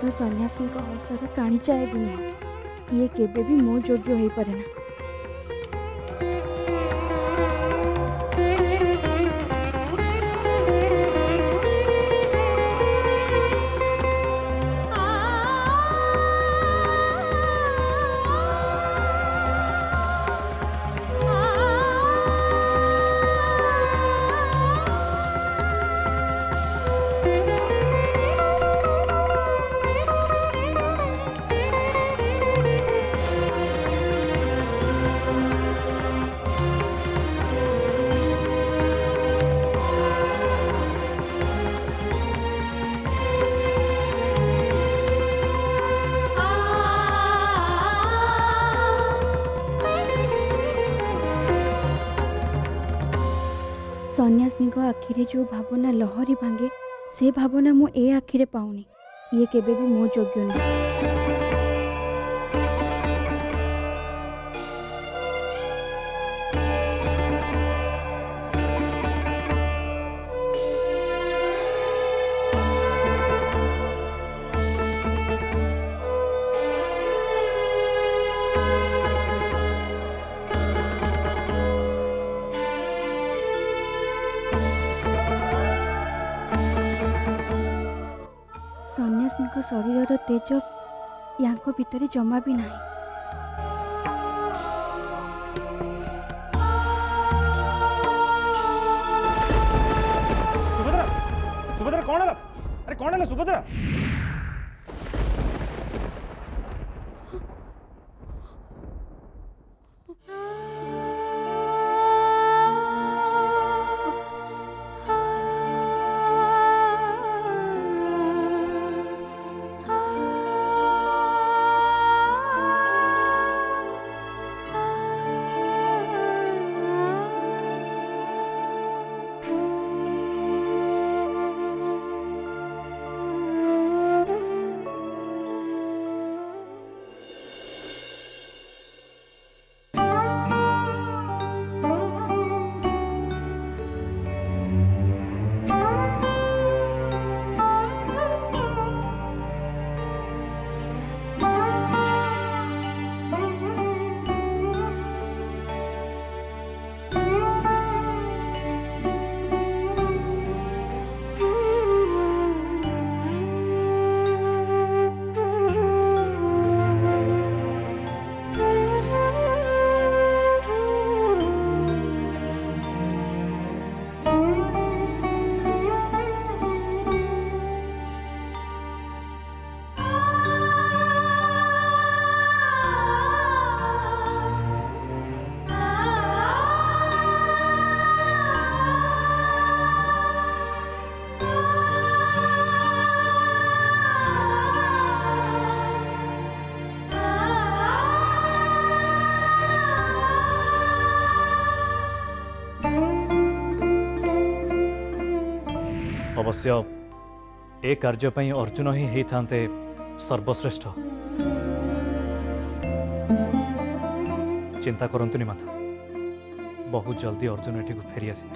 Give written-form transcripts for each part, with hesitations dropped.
हस सन्यासी हसर काणीचाए भी नुह ये केबे भी मो योग्य हो पारे ना। सन्यासी आखिरे जो भावना लहरी भांगे से भावना मु ए आखिरे पाऊनी ये केबे भी मो योग्य नहीं। सन्यासी शरीर तेज यांको भितर जमा भी नहीं। सुभद्रा सुभद्रा कौन है? अरे कौन है सुभद्रा? अवश्य ए कार्य पई अर्जुन ही हेतांते सर्वश्रेष्ठ। चिंता करंतुनी माता, बहुत जल्दी अर्जुन एठी को फेरी आसी।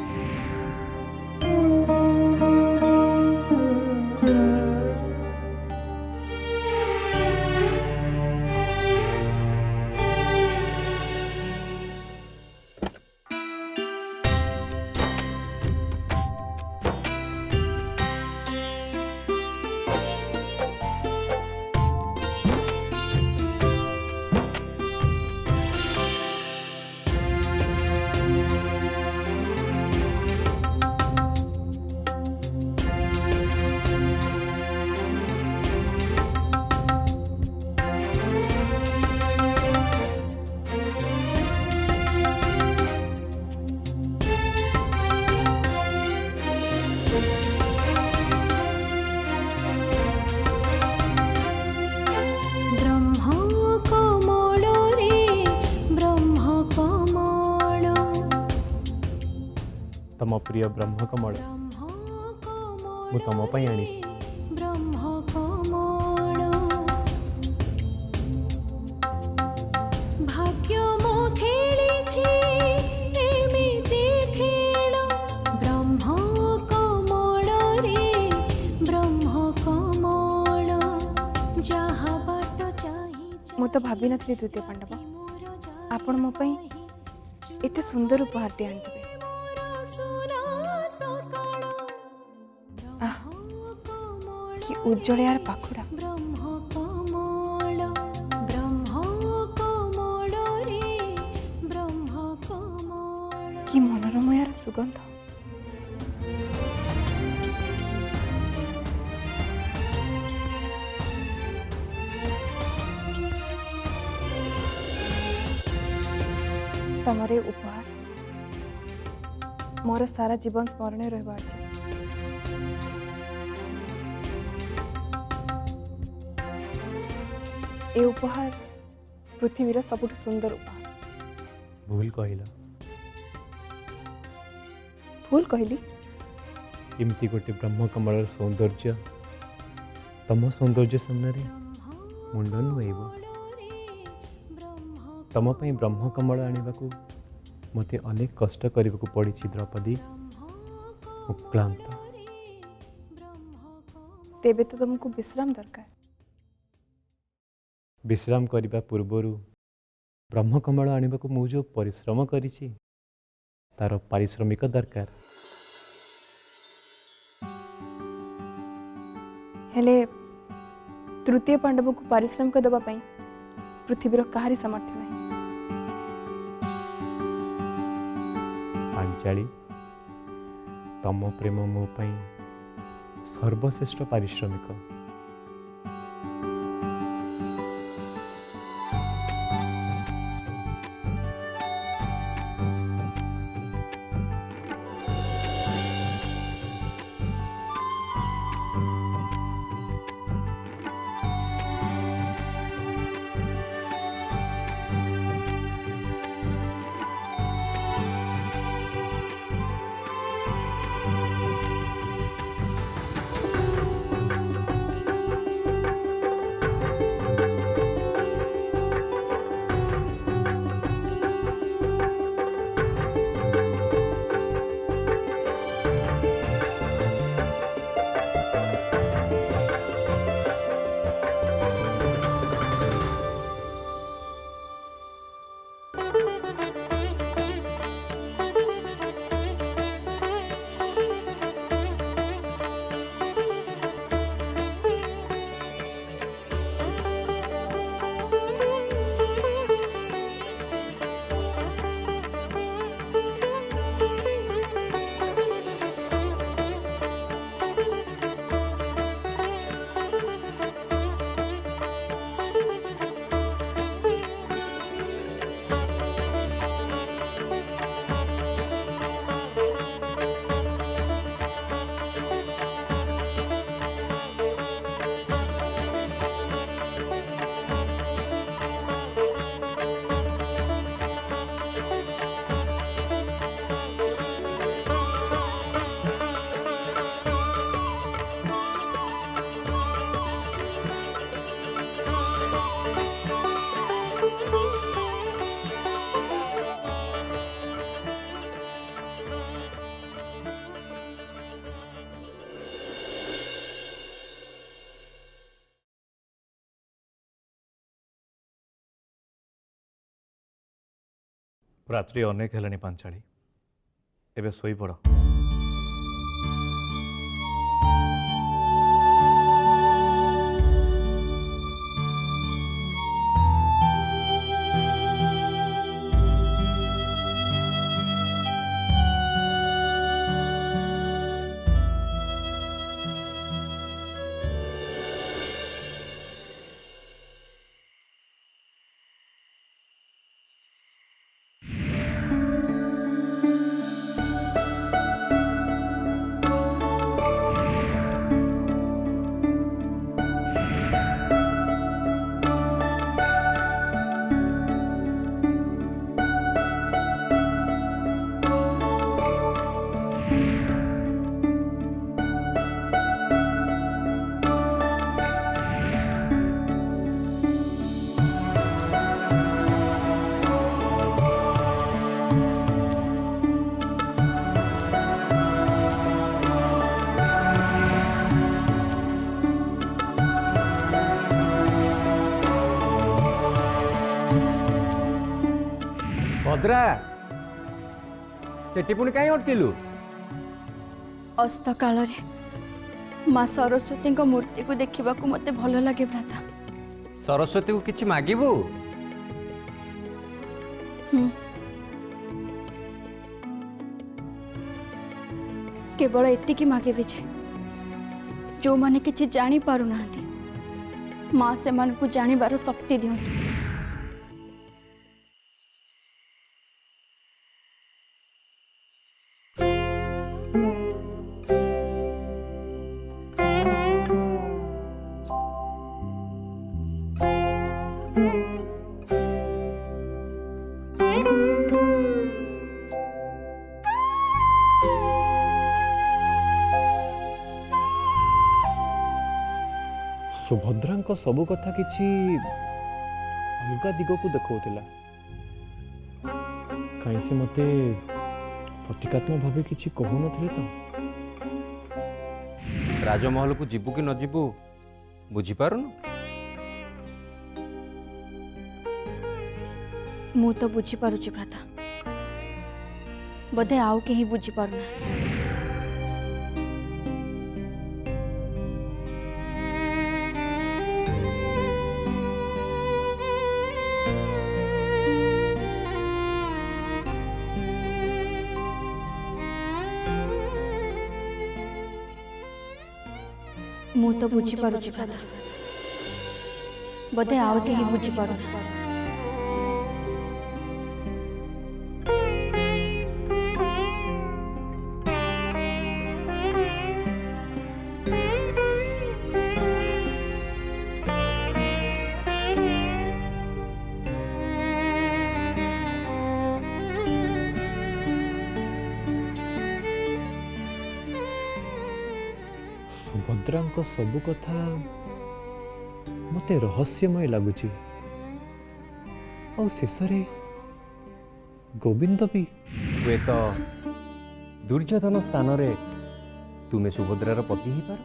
तम प्रिय ब्रह्म कमल मु तम पई आनी। तो भाभी नथली द्वितीय पांडव आपण मो पई एते सुंदर उपहारटी आनिथिबे। आह कि उज्जवल यार पाखुड़ा। कि मनोरम यार सुगंध। तमरे उपहार मोर सारा जीवन स्मरण रहा। ए उपहार पृथ्वीर सबुठ सुंदर उपहार। भूल कहला भूल कहली एमती गोटे ब्रह्मकमल सौंदर्य तम सौंदर्य सामने मुंड नुआइब। तम पई ब्रह्मकमल आनिबाकू मते अनेक कष्ट करबाकू पड़ी द्रौपदी। क्लांत तेबे तो तुमको विश्राम दरकार। विश्राम करने पूर्वर ब्रह्मकमल आनिबाकू मु जो परिश्रम करिछि तार पारिश्रमिक दरकार। हेले तृतीय पांडव को पारिश्रमिक दबा पई पृथ्वीर कहारी सामर्थ्य नहीं। पांचाली तम प्रेम मो पई सर्वश्रेष्ठ पारिश्रमिक। रात्रि अनेक हेलानी पांचाली एबे सोई पड़। भद्रा सेठी पुणी कहीं अटकिलु अस्त काल माँ सरस्वती मूर्ति को देखा मत भल लगे भ्राता। सरस्वती को किछि मागिबु केवल एतिकी मागे जो माने किछि जानी पारु नाहंती माँ से मान को जानिबार शक्ति दियंतु। सुभद्रा सबु कथा किछि अलगा दिग को देखौतिला कहीं से मते प्रतिकात्मक भावे किछि कहू नथिले तो राजमहल को जीवु कि न जीवु बुझी पारुनु मु तो बुझी पारुची भ्राता बोधे आउ केही बुझी पारु ना। मु तो बुझी पारुची भ्राता बोधे आउ केही बुझी पारु ना। सुभद्रा सबु कथा मते रहस्यमय लगुची और शेषरे गोविंद भी हुए तो दुर्योधन स्थान रे तुमे सुभद्रार पति ही पार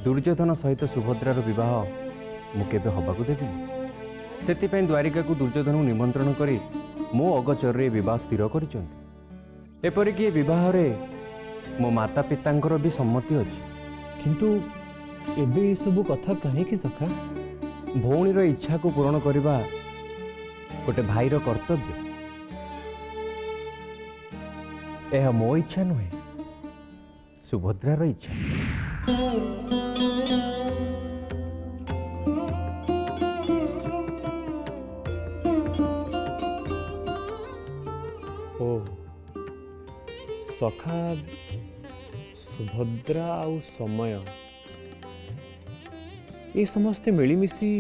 दुर्योधन सहित सुभद्रार विवाह मु केबे हबाकू देबिनी सेतिपई द्वारिका को दुर्योधन निमंत्रण करी मो अगचर रे विवाह स्थिर करिसंती एपरिक विवाह रे मो माता पितांकर भी सम्मति अछि किंतु एबे ये सबु कथा कहे कि सखा भौणीर इच्छा को पूरण करवा गोटे भाईर कर्तव्य यह मो इच्छा नुहे सुभद्रार इच्छा। ओ सखा सुभद्रा आउ समय ये समस्ते मिलीमिशी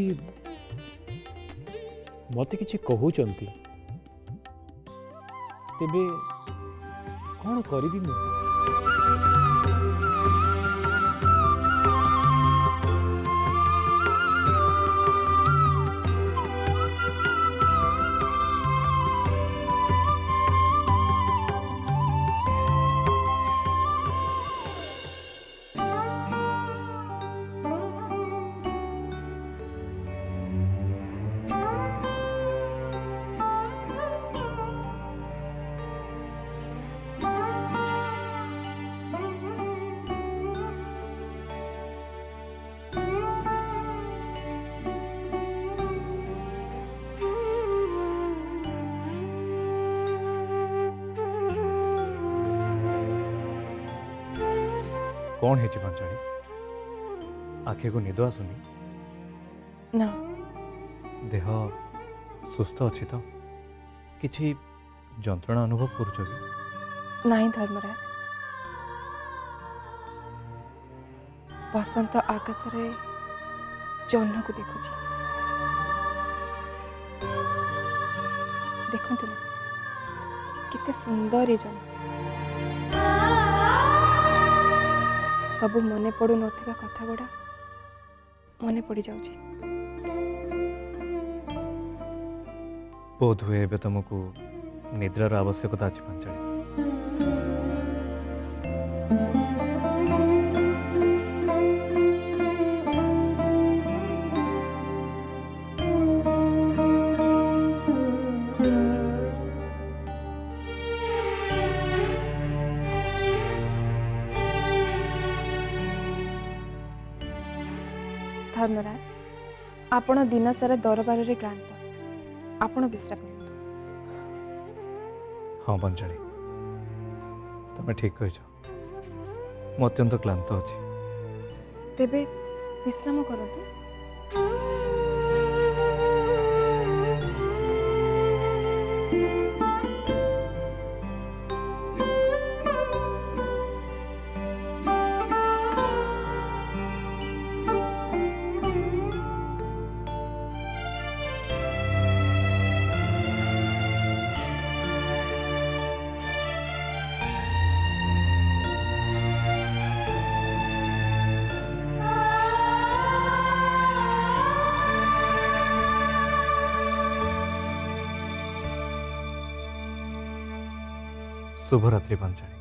मते किछि कहउचंती तेबे कौन करिबी मु कौन है पंचाड़ी आखे को निद आसुनी ना देह सुस्थ अच्छी तो किछि जंत्रणा अनुभव करुछ कि नहीं धर्मराज बसंत आकाश रे जह्न को देखुची देखंतु ना किते सुंदर ये जह्न सब मने पड़ू नथिबा कथा गुड़ा मने पड़ी जाउची बोध हुए तुमको निद्रार आवश्यकता अच्छी पंचाड़ी ଧର୍ମରାଜ ଆପଣ ଦିନ ସାରା ଦରବାରରେ କ୍ଳାନ୍ତ, ଆପଣ ବିଶ୍ରାମ ନିଅନ୍ତୁ। ହଁ ବଞ୍ଜାଳି, ତମେ ଠିକ୍ କହିଛ। ମୁଁ ଅତ୍ୟନ୍ତ କ୍ଳାନ୍ତ ଅଛି। ତେବେ ବିଶ୍ରାମ କରନ୍ତୁ। शुभरात्रि बंजाणी।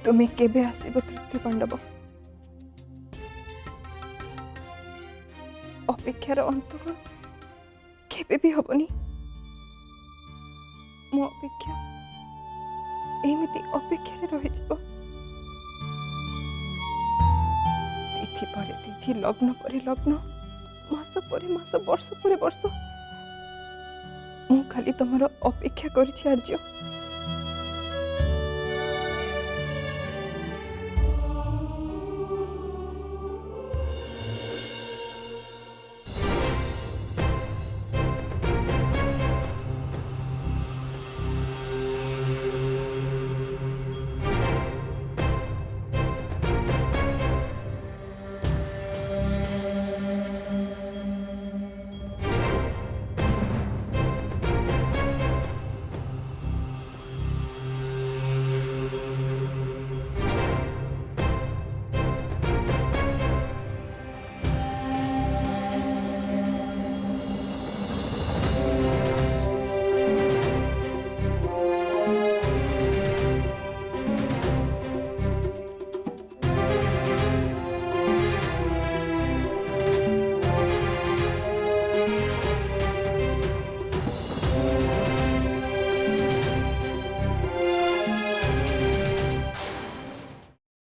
तुम्हें केबे आसीबो तृतीय पांडव? अपेक्षार अंत केबे भी हबनी। मो अपेक्षा एमिति अपेक्षा रही जिवो। तिथि पर तिथि, लग्न पर लग्न, मास पर मास, वर्ष पर वर्ष मु खाली तमर अपेक्षा करिछि आर्य।